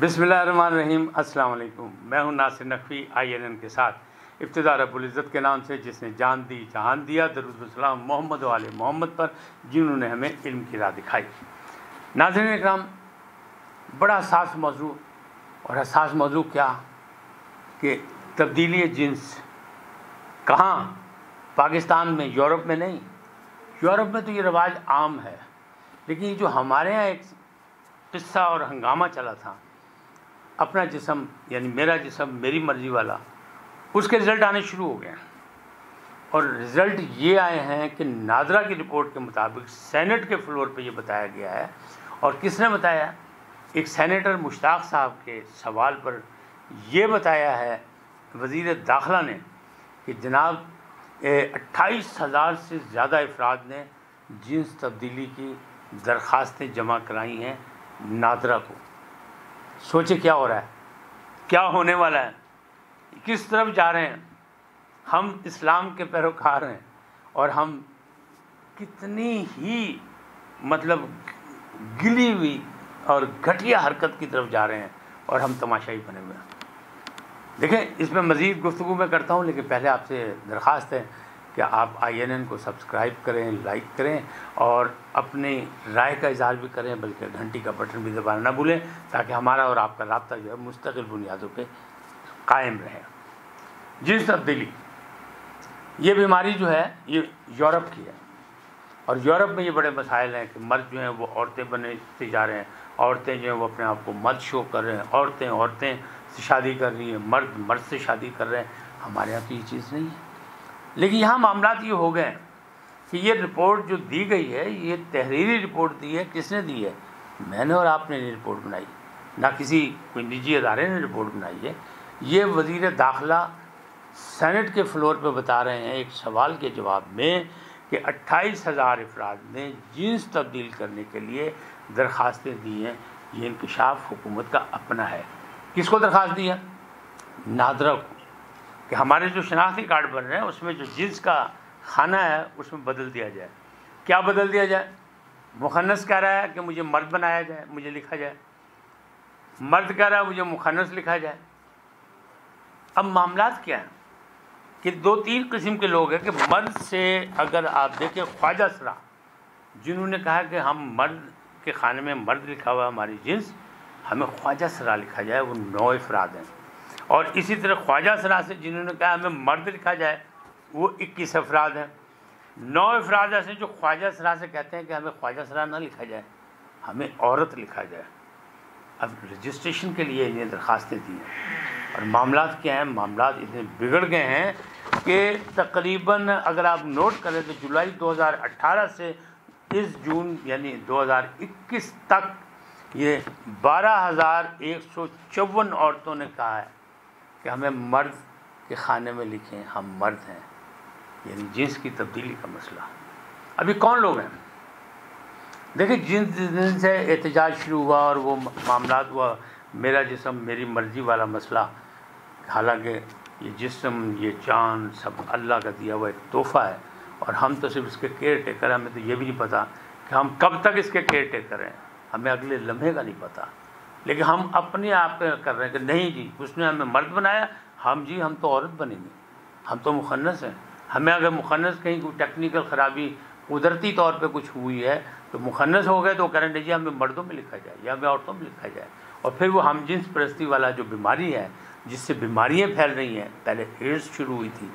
बिस्मिल्लाहिर्रहमानिर्रहीम। अस्सलाम वालेकुम। मैं हूं नासिर नकवी INN के साथ। इब्तिदा रब्बुल इज़्ज़त के नाम से जिसने जान दी जहान दिया, दरूद व सलाम मोहम्मद वाले मोहम्मद पर जिन्होंने हमें इल्म की राह दिखाई। नाज़रीन इकराम, बड़ा हसास मौजू, और हसास मौजू क्या कि तब्दीली जिन्स कहाँ, पाकिस्तान में, यूरोप में नहीं। यूरोप में तो ये रिवाज आम है, लेकिन ये जो हमारे यहाँ एक किस्सा और हंगामा चला था, अपना जिस्म यानी मेरा जिस्म मेरी मर्ज़ी वाला, उसके रिज़ल्ट आने शुरू हो गए हैं। और रिज़ल्ट ये आए हैं कि नादरा की रिपोर्ट के मुताबिक सेनेट के फ्लोर पे ये बताया गया है। और किसने बताया? एक सेनेटर मुश्ताक साहब के सवाल पर यह बताया है वज़ीर दाखिला ने कि जनाब 28,000 से ज़्यादा अफराद ने जिन्स तब्दीली की दरख्वास्तें जमा कराई हैं नादरा को। सोचे क्या हो रहा है, क्या होने वाला है, किस तरफ जा रहे हैं। हम इस्लाम के पैरोकार हैं और हम कितनी ही गिली हुई और घटिया हरकत की तरफ जा रहे हैं, और हम तमाशाई बने हुए हैं। देखें, इसमें मज़ीद गुफ्तगू मैं करता हूँ, लेकिन पहले आपसे दरख्वास्त है कि आप INN को सब्सक्राइब करें, लाइक करें और अपनी राय का इज़हार भी करें, बल्कि घंटी का बटन भी दबाना ना भूलें, ताकि हमारा और आपका राब्ता जो है मुस्तकिल बुनियादों पे कायम रहे। जिन्स तब्दीली ये बीमारी जो है ये यूरोप की है, और यूरोप में ये बड़े मसाइल हैं कि मर्द जो हैं वो औरतें बनते जा रहे हैं, औरतें जो हैं वो अपने आप को मर्द शो कर रहे हैं, औरतें से शादी कर रही हैं, मर्द से शादी कर रहे हैं। हमारे यहाँ तो ये चीज़ नहीं है। लेकिन यहाँ मामलात ये हो गए कि ये रिपोर्ट जो दी गई है, ये तहरीरी रिपोर्ट दी है। किसने दी है? मैंने और आपने ये रिपोर्ट बनाई, ना किसी कोई निजी अदारे ने रिपोर्ट बनाई है। ये वज़ीर दाखिला सेनेट के फ्लोर पे बता रहे हैं एक सवाल के जवाब में कि 28,000 अफराद ने जिन्स तब्दील करने के लिए दरख्वास्तें दी हैं। ये इंकशाफ हुकूमत का अपना है। किसको दरख्वास्त दी है? नादरा को, कि हमारे जो शनाख्ती कार्ड बन रहे हैं उसमें जो जिन्स का खाना है उसमें बदल दिया जाए। क्या बदल दिया जाए? मुखन्नस कह रहा है कि मुझे मर्द बनाया जाए, मुझे लिखा जाए। मर्द कह रहा है मुझे मुखन्नस लिखा जाए। अब मामलात क्या है कि 2-3 किस्म के लोग हैं कि मर्द से, अगर आप देखें ख्वाजा सरा जिन्होंने कहा कि हम मर्द के खाने में मर्द लिखा हुआ है हमारी जिन्स, हमें ख्वाजा सरा लिखा जाए, वो 9 अफराद हैं। और इसी तरह ख्वाजा सरा से जिन्होंने कहा हमें मर्द लिखा जाए, वो 21 अफराद हैं। 9 अफराद ऐसे जो ख्वाजा सरा से कहते हैं कि हमें ख्वाजा सरा ना लिखा जाए, हमें औरत लिखा जाए। अब रजिस्ट्रेशन के लिए इन्हें दरख्वास्तें दी हैं, और मामलात क्या हैं, मामलात इतने बिगड़ गए हैं कि तकरीबन अगर आप नोट करें तो जुलाई 2018 से इस जून यानी 2021 तक ये 12,154 औरतों ने कहा है कि हमें मर्द के खाने में लिखें, हम मर्द हैं। यानी जिन्स की तब्दीली का मसला। अभी कौन लोग हैं? देखिए, जिस दिन से एहतजाज शुरू हुआ और वो मामलात हुआ, मेरा जिस्म मेरी मर्ज़ी वाला मसला, हालांकि ये जिस्म, ये जान सब अल्लाह का दिया हुआ एक तोहफ़ा है, और हम तो सिर्फ इसके केयर टेकर हैं। हमें तो ये भी नहीं पता कि हम कब तक इसके केयर टेकर हैं, हमें अगले लम्हे का नहीं पता। लेकिन हम अपने आप कर रहे हैं कि नहीं जी, उसने हमें मर्द बनाया, हम तो औरत बनेंगे, हम तो मुखन्नस हैं। हमें अगर मुखन्नस कहीं कोई टेक्निकल ख़राबी कुदरती तौर पे कुछ हुई है तो मुखन्नस हो गए, तो कह रहे जी हमें मर्दों में लिखा जाए या हमें औरतों में लिखा जाए। और फिर वो हम जिन्स परस्ती वाला जो बीमारी है, जिससे बीमारियाँ फैल रही हैं, पहले एड्स शुरू हुई थी,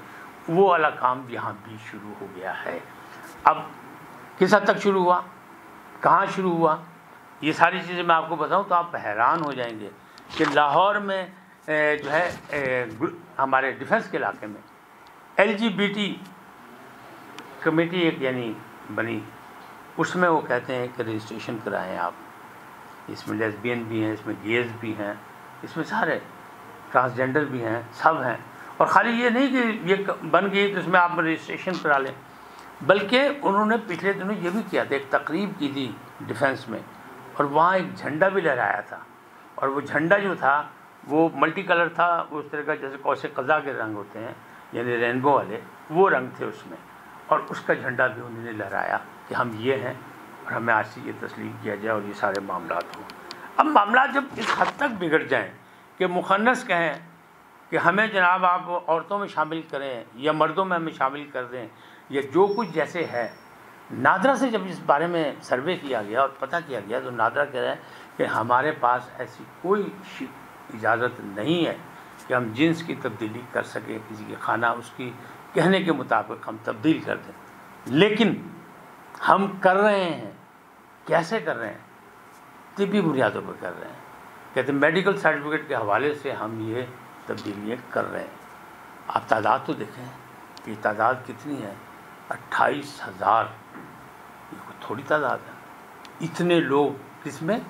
वो वाला काम यहाँ भी शुरू हो गया है। अब किस हद तक शुरू हुआ, कहाँ शुरू हुआ, ये सारी चीज़ें मैं आपको बताऊं तो आप हैरान हो जाएंगे कि लाहौर में जो है हमारे डिफेंस के इलाके में LGBT कमेटी एक यानी बनी, उसमें वो कहते हैं कि रजिस्ट्रेशन कराएं आप। इसमें लेस्बियन भी हैं, इसमें गेज भी हैं, इसमें सारे ट्रांसजेंडर भी हैं, सब हैं। और ख़ाली ये नहीं कि ये बन गई तो इसमें आप रजिस्ट्रेशन करा लें, बल्कि उन्होंने पिछले दिनों ये भी किया था, एक तकरीब की थी डिफेंस में, और वहाँ एक झंडा भी लहराया था। और वो झंडा जो था वो मल्टी कलर था, उस तरह का जैसे कौसे क़ज़ा के रंग होते हैं, यानी रेनबो वाले, वो रंग थे उसमें। और उसका झंडा भी उन्होंने लहराया कि हम ये हैं और हमें आज से ये तस्लीम किया जाए और ये सारे मामलात हों। अब मामला जब इस हद तक बिगड़ जाएं कि मुखन्नस कहें कि हमें जनाब आप औरतों में शामिल करें या मर्दों में हमें शामिल कर दें या जो कुछ जैसे है। नादरा से जब इस बारे में सर्वे किया गया और पता किया गया तो नादरा कह रहा है कि हमारे पास ऐसी कोई इजाज़त नहीं है कि हम जिन्स की तब्दीली कर सकें, किसी के खाना उसकी कहने के मुताबिक हम तब्दील कर दें, लेकिन हम कर रहे हैं। कैसे कर रहे हैं? तिब्बी बुनियादों पर कर रहे हैं। कहते हैं मेडिकल सर्टिफिकेट के हवाले से हम ये तब्दीलियाँ कर रहे हैं। आप तादाद तो देखें कि तादाद कितनी है, 28,000। ये कोई थोड़ी तादाद है। इतने लोग किसमें?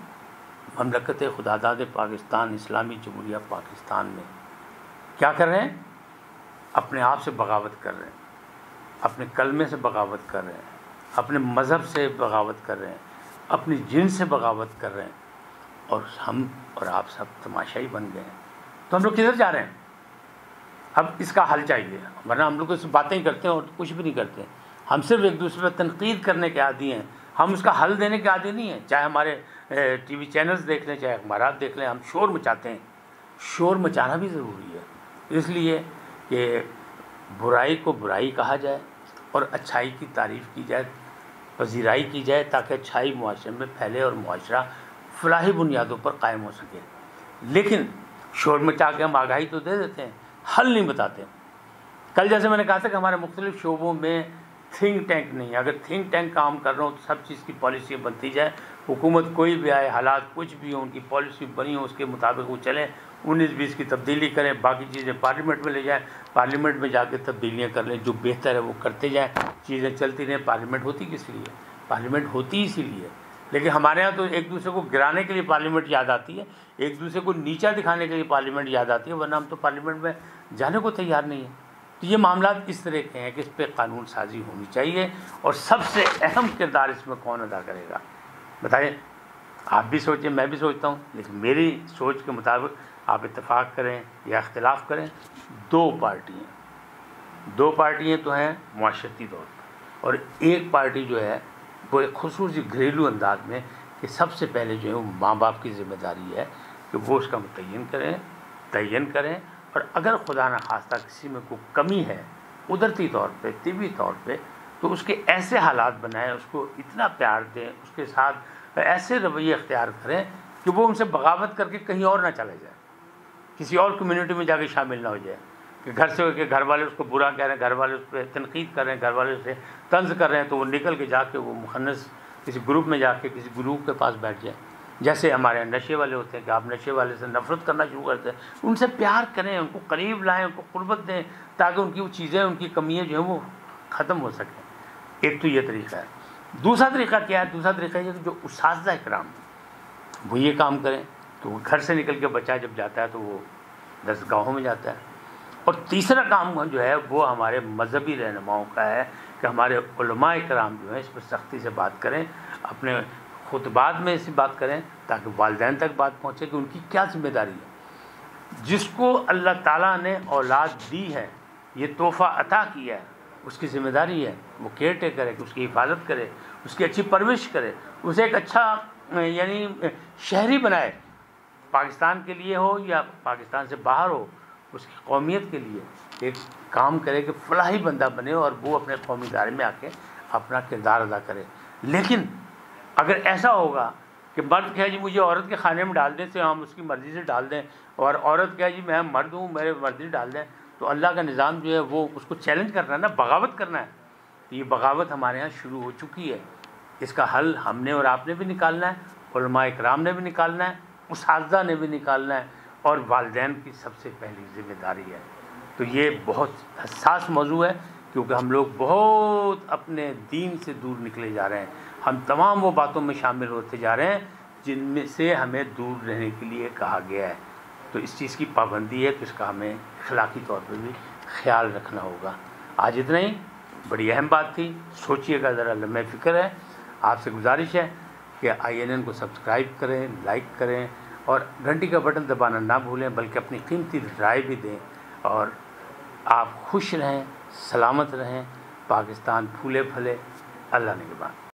ममलकत खुदादाद पाकिस्तान इस्लामी जमहूरिया पाकिस्तान में क्या कर रहे हैं? अपने आप से बगावत कर रहे हैं, अपने कलमे से बगावत कर रहे हैं, अपने मज़हब से बगावत कर रहे हैं, अपनी जिन से बगावत कर रहे हैं। और हम और आप सब तमाशाई बन गए हैं। तो हम लोग किधर जा रहे हैं? अब इसका हल चाहिए, वरना हम लोग तो सिर्फ बातें ही करते हैं और कुछ भी नहीं करते। हम सिर्फ एक दूसरे पर तनकीद करने के आदी हैं, हम उसका हल देने के आदी नहीं हैं। चाहे हमारे टीवी चैनल्स देख लें, चाहे अखबारात देख लें, हम शोर मचाते हैं। शोर मचाना भी ज़रूरी है, इसलिए कि बुराई को बुराई कहा जाए और अच्छाई की तारीफ़ की जाए, पजीराई की जाए, ताकि अच्छाई मुआशरे में फैले और मुआशरा फलाही बुनियादों पर कायम हो सके। लेकिन शोर मचा के हम आगाही तो दे देते हैं, हल नहीं बताते। कल जैसे मैंने कहा था कि हमारे मुख्तलिफ शोबों में थिंक टैंक नहीं है। अगर थिंक टैंक काम कर रहा हो तो सब चीज़ की पॉलिसी बनती जाए, हुकूमत कोई भी आए, हालात कुछ भी हो, उनकी पॉलिसी बनी हो, उसके मुताबिक वो चलें, 19-20 की तब्दीली करें, बाकी चीज़ें पार्लियामेंट में ले जाएं, पार्लियामेंट में जाके तब्दीलियाँ कर लें, जो बेहतर है वो करते जाएँ, चीज़ें चलती रहें। पार्लियामेंट होती किस लिए? पार्लियामेंट होती इसीलिए। लेकिन हमारे यहाँ तो एक दूसरे को गिराने के लिए पार्लियामेंट याद आती है, एक दूसरे को नीचा दिखाने के लिए पार्लियामेंट याद आती है, वरना हम तो पार्लियामेंट में जाने को तैयार नहीं है। तो ये मामला इस तरह के हैं कि इस पर कानून साजी होनी चाहिए। और सबसे अहम किरदार इसमें कौन अदा करेगा बताइए? आप भी सोचें, मैं भी सोचता हूँ, लेकिन मेरी सोच के मुताबिक आप इत्तेफाक करें या इख्तिलाफ करें, दो पार्टियाँ तो हैं मुआशरती तौर पर, और एक पार्टी जो है वो एक खुसूसी घरेलू अंदाज में कि सबसे पहले जो है वो माँ बाप की ज़िम्मेदारी है कि वो उसका तयन करें। और अगर खुदा न खास्ता किसी में कोई कमी है कुदरती तौर पे, तिबी तौर पे, तो उसके ऐसे हालात बनाएं, उसको इतना प्यार दें, उसके साथ ऐसे रवैये अख्तियार करें कि वो उनसे बगावत करके कहीं और ना चले जाए, किसी और कम्युनिटी में जाके शामिल ना हो जाए। कि घर से कि घर वाले उसको बुरा कह रहे हैं, घर वाले उस पर तनकीद कर रहे हैं, घर वाले उसे तंज कर रहे हैं, तो वो निकल के जाके वो मुखन्नस किसी ग्रुप में जाके किसी ग्रुप के पास बैठ जाए। जैसे हमारे नशे वाले होते हैं कि आप नशे वाले से नफरत करना शुरू करते हैं, उनसे प्यार करें, उनको करीब लाएं, उनको कुर्बत दें, ताकि उनकी वो चीज़ें, उनकी कमियाँ जो हैं वो ख़त्म हो सकें। एक तो ये तरीका है। दूसरा तरीका क्या है? दूसरा तरीका ये कि जो उस्ताज़ इकराम वो ये काम करें, तो वो घर से निकल के बच्चा जब जाता है तो वो दरसगाहों में जाता है। और तीसरा काम जो है वो हमारे मजहबी रहनुमाओं का है कि हमारे उलमा इकराम जो है इस पर सख्ती से बात करें, अपने खुतबात में ऐसी बात करें ताकि वालिदैन तक बात पहुँचे कि उनकी क्या जिम्मेदारी है। जिसको अल्लाह ताला ने औलाद दी है, ये तोहफ़ा अता किया है, उसकी ज़िम्मेदारी है वो केयर टेकर है कि उसकी हिफाजत करे, उसकी अच्छी परवरिश करे, उसे एक अच्छा यानी शहरी बनाए, पाकिस्तान के लिए हो या पाकिस्तान से बाहर हो, उसकी कौमियत के लिए एक काम करे कि फलाही बंदा बने और वो अपने कौमी दायरे में आके अपना किरदार अदा करे। लेकिन अगर ऐसा होगा कि मर्द कहे जी मुझे औरत के खाने में डाल दें, तो हम उसकी मर्ज़ी से डाल दें, और औरत कहे जी मैं मर्द हूँ, मेरे मर्ज़ी से डाल दें, तो अल्लाह का निज़ाम जो है वो उसको चैलेंज करना है ना, बगावत करना है। तो ये बगावत हमारे यहाँ शुरू हो चुकी है। इसका हल हमने और आपने भी निकालना है, उलमा इकराम ने भी निकालना है, उस्ताज़ा ने भी निकालना है, और वालिदैन की सबसे पहली ज़िम्मेदारी है। तो ये बहुत हसास मौजू है, क्योंकि हम लोग बहुत अपने दीन से दूर निकले जा रहे हैं। हम तमाम वो बातों में शामिल होते जा रहे हैं जिनमें से हमें दूर रहने के लिए कहा गया है। तो इस चीज़ की पाबंदी है, तो इसका हमें अखलाकी तौर पर भी ख्याल रखना होगा। आज इतना ही, बड़ी अहम बात थी, सोचिएगा ज़रा, लम्हे फ़िक्र है। आपसे गुजारिश है कि INN को सब्सक्राइब करें, लाइक करें और घंटी का बटन दबाना ना भूलें, बल्कि अपनी कीमती राय भी दें। और आप खुश रहें, सलामत रहें, पाकिस्तान फूले फले। अल्लाह ने के बाद।